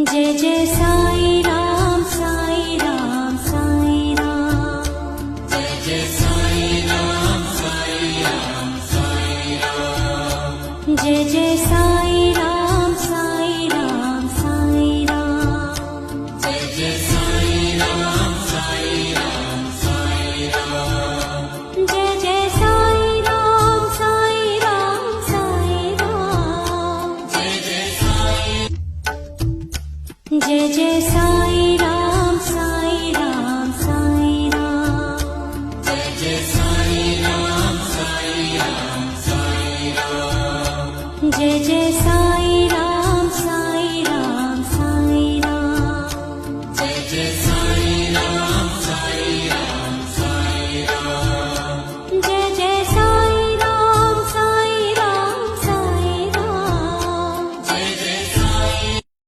Jai Jai Sai Ram Sai Ram Sai Ram. Jai Jai Sai Ram Sai Ram Sai Ram. Jai Jai Sai Ram Sai Ram Sai Ram. Jai Jai Sai Ram Sai Ram Sai Ram. Jai Jai Sai Ram Sai Ram Sai Ram. Jai Jai Sai Jai Jai Sai